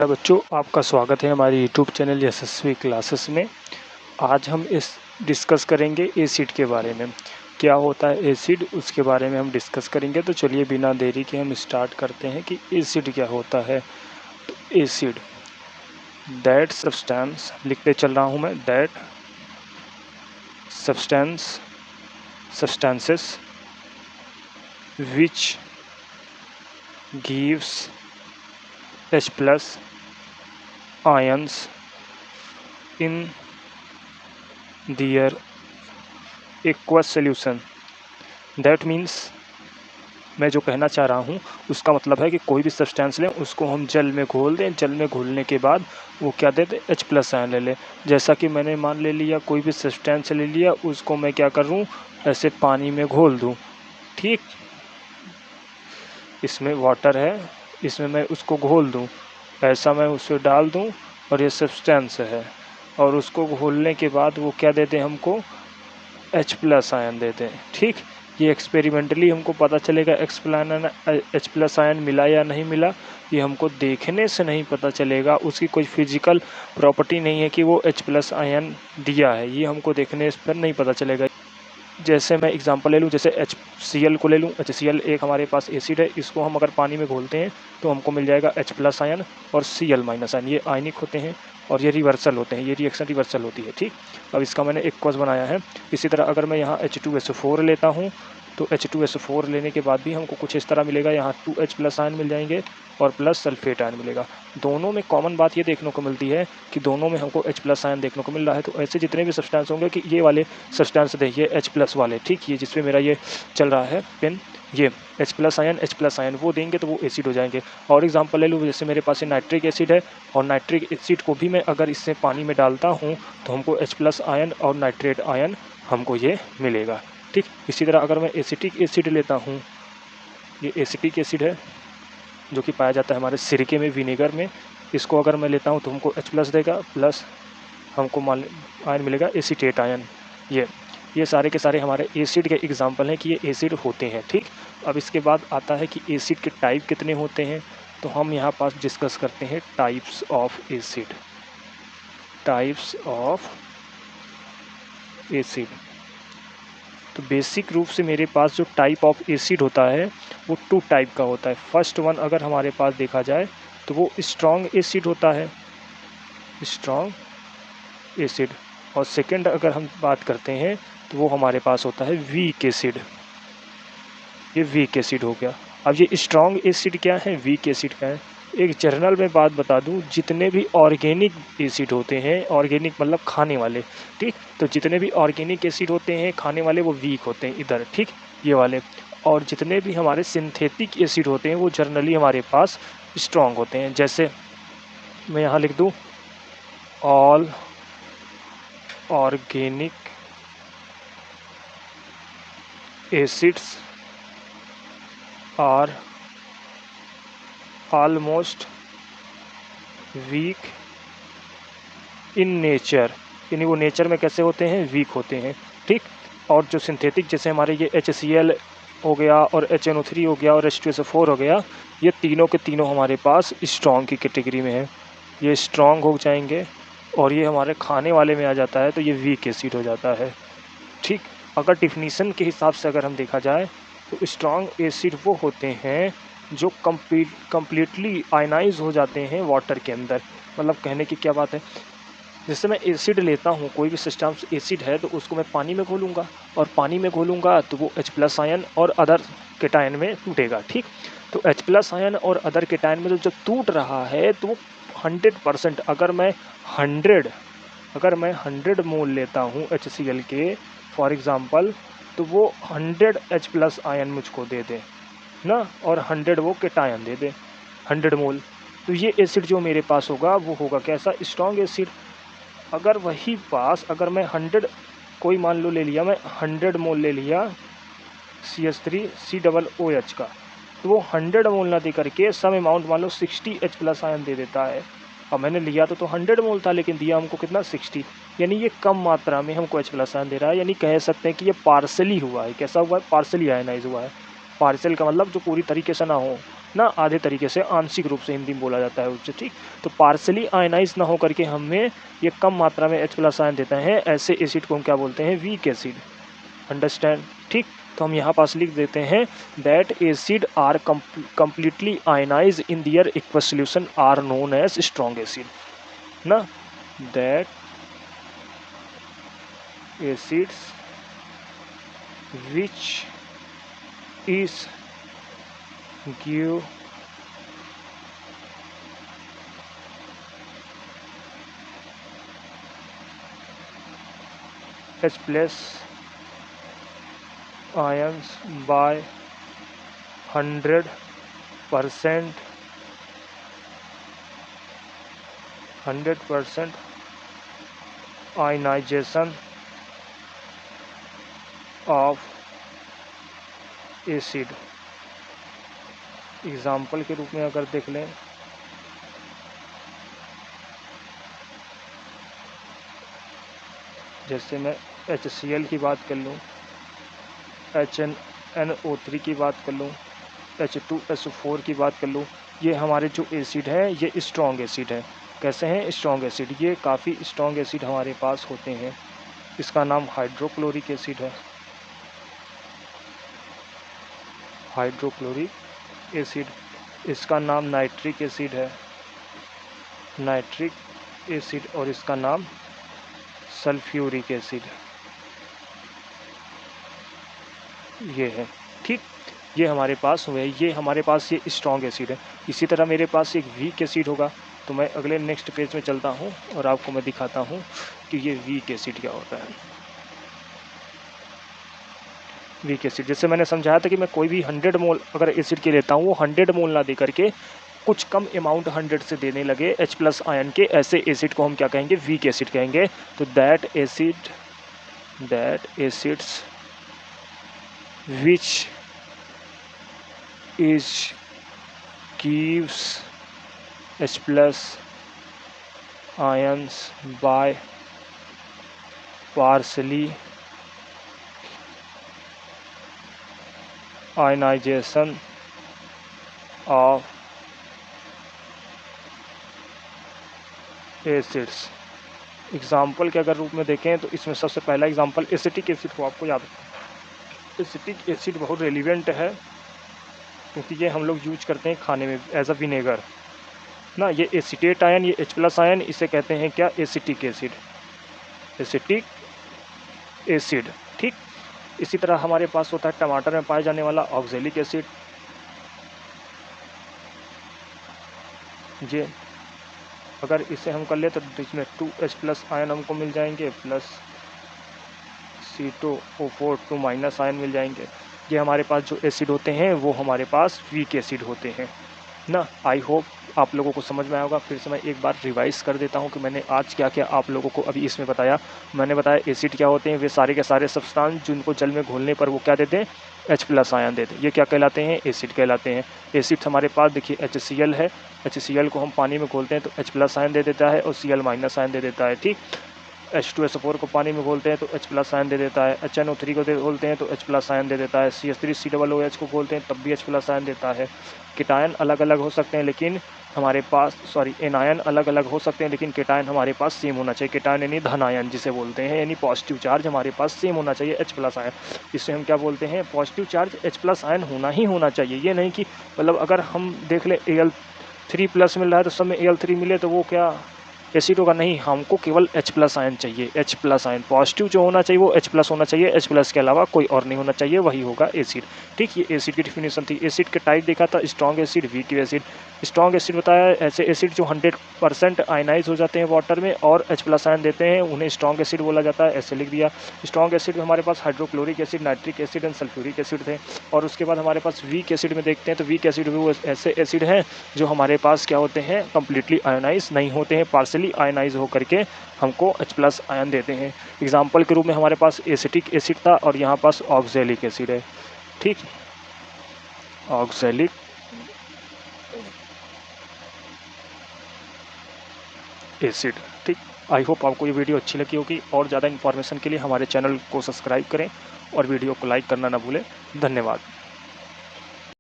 बच्चों, आपका स्वागत है हमारे YouTube चैनल यशस्वी क्लासेस में। आज हम इस डिस्कस करेंगे एसिड के बारे में। क्या होता है एसिड, उसके बारे में हम डिस्कस करेंगे। तो चलिए बिना देरी के हम स्टार्ट करते हैं कि एसिड क्या होता है। तो एसिड दैट सब्सटेंस, लिखते चल रहा हूँ मैं, that substances which gives H+ ions in their aqueous solution। That means मैं जो कहना चाह रहा हूँ उसका मतलब है कि कोई भी सब्सटेंस लें, उसको हम जल में घोल दें, जल में घोलने के बाद वो क्या दे दे, H+ आयन ले लें। जैसा कि मैंने मान ले लिया, कोई भी सब्सटेंस ले लिया, उसको मैं क्या करूँ, ऐसे पानी में घोल दूँ। ठीक, इसमें वाटर है, इसमें मैं उसको घोल दूँ, ऐसा मैं उसे डाल दूँ और ये सब्सटेंस है, और उसको घोलने के बाद वो क्या देते हैं हमको, H+ आयन देते हैं। ठीक, ये एक्सपेरिमेंटली हमको पता चलेगा H+ आयन मिला या नहीं मिला, ये हमको देखने से नहीं पता चलेगा। उसकी कोई फिजिकल प्रॉपर्टी नहीं है कि वो H+ आयन दिया है, ये हमको देखने पर नहीं पता चलेगा। जैसे मैं एग्जांपल ले लूँ, जैसे HCl को ले लूँ। HCl एक हमारे पास एसिड है, इसको हम अगर पानी में घोलते हैं तो हमको मिल जाएगा H+ आयन और Cl- आयन। ये आयनिक होते हैं और ये रिवर्सल होते हैं, ये रिएक्शन रिवर्सल होती है। ठीक, अब इसका मैंने एक्वस बनाया है। इसी तरह अगर मैं यहाँ H2SO4 लेता हूँ तो H2SO4 लेने के बाद भी हमको कुछ इस तरह मिलेगा, यहाँ 2H+ आयन मिल जाएंगे और प्लस सल्फेट आयन मिलेगा। दोनों में कॉमन बात ये देखने को मिलती है कि दोनों में हमको H+ आयन देखने को मिल रहा है। तो ऐसे जितने भी सब्सटेंस होंगे, कि ये वाले सब्सटेंस देखिए H+ वाले, ठीक, ये जिसपे मेरा ये चल रहा है पेन, ये H+ आयन वो देंगे तो वो एसिड हो जाएंगे। और एग्जांपल ले लूँ, जैसे मेरे पास ये नाइट्रिक एसिड है, और नाइट्रिक एसिड को भी मैं अगर इससे पानी में डालता हूँ तो हमको H+ आयन और नाइट्रेट आयन हमको ये मिलेगा। ठीक, इसी तरह अगर मैं एसिटिक एसिड लेता हूँ, ये एसिटिक एसिड है जो कि पाया जाता है हमारे सिरके में, विनेगर में, इसको अगर मैं लेता हूँ तो हमको H+ देगा, प्लस हमको आयन मिलेगा एसीटेट आयन। ये सारे के सारे हमारे एसिड के एग्जाम्पल हैं कि ये एसिड होते हैं। ठीक, अब इसके बाद आता है कि एसिड के टाइप कितने होते हैं। तो हम यहाँ पास डिस्कस करते हैं types of acid. Types of acid, तो बेसिक रूप से मेरे पास जो टाइप ऑफ एसिड होता है वो 2 टाइप का होता है। फर्स्ट वन अगर हमारे पास देखा जाए तो वो स्ट्रॉन्ग एसिड होता है, स्ट्रॉन्ग एसिड। और सेकंड अगर हम बात करते हैं तो वो हमारे पास होता है वीक एसिड। ये वीक एसिड हो गया। अब ये स्ट्रॉन्ग एसिड क्या है, वीक एसिड क्या है, एक जर्नल में बात बता दूं, जितने भी ऑर्गेनिक एसिड होते हैं, ऑर्गेनिक मतलब खाने वाले, ठीक, तो जितने भी ऑर्गेनिक एसिड होते हैं खाने वाले वो वीक होते हैं इधर, ठीक, ये वाले। और जितने भी हमारे सिंथेटिक एसिड होते हैं वो जर्नली हमारे पास स्ट्रॉन्ग होते हैं। जैसे मैं यहाँ लिख दूँ, all organic acids are almost weak in nature, यानी वो नेचर में कैसे होते हैं, वीक होते हैं। ठीक, और जो सिंथेटिक, जैसे हमारे ये HCl हो गया और HNO3 हो गया और H2SO4 हो गया, ये तीनों के तीनों हमारे पास स्ट्रॉन्ग की कैटेगरी में है, ये स्ट्रॉन्ग हो जाएंगे। और ये हमारे खाने वाले में आ जाता है तो ये वीक एसिड हो जाता है। ठीक, अगर डिफिनीसन के हिसाब से अगर हम देखा जाए तो स्ट्रॉन्ग एसिड वो होते हैं जो कम्प्लीटली आयनाइज हो जाते हैं वाटर के अंदर। मतलब कहने की क्या बात है, जैसे मैं एसिड लेता हूँ, कोई भी सब्सटेंस एसिड है तो उसको मैं पानी में घोलूँगा, और पानी में घोलूँगा तो वो H+ आयन और अदर केटायन में टूटेगा। ठीक, तो H+ आयन और अदर केटायन में जब टूट रहा है तो वो 100%, अगर मैं 100 मोल लेता हूँ HCl के फॉर एग्ज़ाम्पल, तो वो 100 H+ आयन मुझको दे दे ना, और 100 वो केटायन दे दे, 100 मोल। तो ये एसिड जो मेरे पास होगा वो होगा कैसा, स्ट्रॉन्ग एसिड। अगर वही पास, अगर मैं 100, कोई मान लो ले लिया मैं 100 मोल ले लिया CH3COOH का, तो वो 100 मोल ना दे करके सम अमाउंट मान लो 60 H+ आयन दे देता है। अब मैंने लिया तो 100 मोल था, लेकिन दिया हमको कितना, 60, यानी ये कम मात्रा में हमको H+ आयन दे रहा है। यानी कह सकते हैं कि ये पार्सली हुआ है। कैसा हुआ है, पार्सली आयनाइज हुआ है। पार्सल का मतलब जो पूरी तरीके से ना हो, ना, आधे तरीके से, आंशिक रूप से हिंदी में बोला जाता है उससे, ठीक। तो पार्सली आयनाइज ना हो करके हमें ये कम मात्रा में H+ आयन देता है, ऐसे एसिड को हम क्या बोलते हैं, वीक एसिड। अंडरस्टैंड, ठीक। तो हम यहाँ पास लिख देते हैं that acid are completely ionize in their aqueous solution are known as strong acid ना। That acids which is give H+ ions by 100% ionization of acid. Example के रूप में अगर देख लें, जैसे मैं HCl की बात कर लूँ, HNO3 की बात कर लूँ, H2SO4 की बात कर लूँ, ये हमारे जो एसिड हैं ये स्ट्रॉन्ग एसिड है। कैसे हैं स्ट्रॉन्ग एसिड, ये काफ़ी स्ट्रॉन्ग एसिड हमारे पास होते हैं। इसका नाम हाइड्रोक्लोरिक एसिड है, हाइड्रोक्लोरिक एसिड। इसका नाम नाइट्रिक एसिड है, नाइट्रिक एसिड। और इसका नाम सल्फ्यूरिक एसिड ये है, ठीक। ये हमारे पास हुए, ये हमारे पास ये स्ट्रॉन्ग एसिड है। इसी तरह मेरे पास एक वीक एसिड होगा, तो मैं अगले नेक्स्ट पेज में चलता हूँ और आपको मैं दिखाता हूँ कि ये वीक एसिड क्या होता है। वीक एसिड, जैसे मैंने समझाया था कि मैं कोई भी 100 मोल अगर एसिड के लेता हूँ, वो 100 मोल ना दे करके कुछ कम अमाउंट 100 से देने लगे H+ आयन के, ऐसे एसिड को हम क्या कहेंगे, वीक एसिड कहेंगे। तो that acids which is gives H+ ions by partially ionization of acids. Example के अगर रूप में देखें तो इसमें सबसे पहला एग्जाम्पल एसिटिक एसिड को आपको याद रखना। एसिटिक एसिड बहुत रेलिवेंट है क्योंकि ये हम लोग यूज करते हैं खाने में एज अ विनेगर ना। ये एसिटेट आयन, ये H+ आयन, इसे कहते हैं क्या, एसिटिक एसिड, एसिटिक एसिड, ठीक। इसी तरह हमारे पास होता है टमाटर में पाए जाने वाला ऑक्जेलिक एसिड। ये अगर इसे हम कर ले तो इसमें 2H+ आयन हमको मिल जाएंगे, प्लस C2O4 2- आयन मिल जाएंगे। ये हमारे पास जो एसिड होते हैं वो हमारे पास वीक एसिड होते हैं ना। आई होप आप लोगों को समझ में आएगा। फिर से मैं एक बार रिवाइज कर देता हूँ कि मैंने आज क्या क्या आप लोगों को अभी इसमें बताया। मैंने बताया एसिड क्या होते हैं, वे सारे के सारे सब्सटेंस जिनको जल में घोलने पर वो क्या देते हैं, H+ आयन देते हैं। ये क्या कहलाते हैं, एसिड कहलाते हैं। एसिड हमारे पास देखिए HCl है, HCl को हम पानी में घोलते हैं तो H+ आयन दे देता है और Cl- आयन दे देता है, ठीक। H2SO4 को पानी में घोलते हैं तो H+ आयन दे देता है। HNO3 को घोलते हैं तो H+ आयन दे देता है। CH3COOH को घोलते हैं तब भी H+ आयन देता है। कीटायन अलग अलग हो सकते हैं लेकिन हमारे पास एनायन अलग अलग हो सकते हैं लेकिन कीटायन हमारे पास सेम होना चाहिए। कीटायन यानी धन आयन जिसे बोलते हैं, यानी पॉजिटिव चार्ज हमारे पास सेम होना चाहिए H+ आयन। इससे हम क्या बोलते हैं, पॉजिटिव चार्ज H+ आयन होना ही होना चाहिए। ये नहीं कि मतलब अगर हम देख लें Al3+ मिल रहा है तो सब में Al3 मिले तो वो क्या एसिड होगा, नहीं। हमको केवल H+ आयन चाहिए, H+ आयन पॉजिटिव जो होना चाहिए वो H+ होना चाहिए, H+ के अलावा कोई और नहीं होना चाहिए, वही होगा एसिड, ठीक। ये एसिड की डिफिनेशन थी। एसिड के टाइप देखा था, strong acid, weak acid. Strong acid बताया ऐसे एसिड जो 100% आयनाइज हो जाते हैं वाटर में और H+ आयन देते हैं, उन्हें स्ट्रॉन्ग एसिड बोला जाता है, ऐसे लिख दिया। स्ट्रॉन्ग एसिड में हमारे पास hydrochloric acid, nitric acid and sulphuric acid थे। और उसके बाद हमारे पास वीक एसिड में देखते हैं तो वीक एसिड भी वो ऐसे एसिड हैं जो हमारे पास क्या होते हैं, कंप्लीटली आयनाइज नहीं होते हैं, पार्सली आयनाइज हो करके हमको H+ आयन देते हैं। एग्जाम्पल के रूप में हमारे पास एसिटिक एसिड था और यहाँ पास ऑक्जेलिक एसिड है, ठीक। ऑक्जेलिक एसिड, ठीक। आई होप आपको ये वीडियो अच्छी लगी होगी। और ज़्यादा इन्फॉर्मेशन के लिए हमारे चैनल को सब्सक्राइब करें और वीडियो को लाइक करना ना भूलें। धन्यवाद।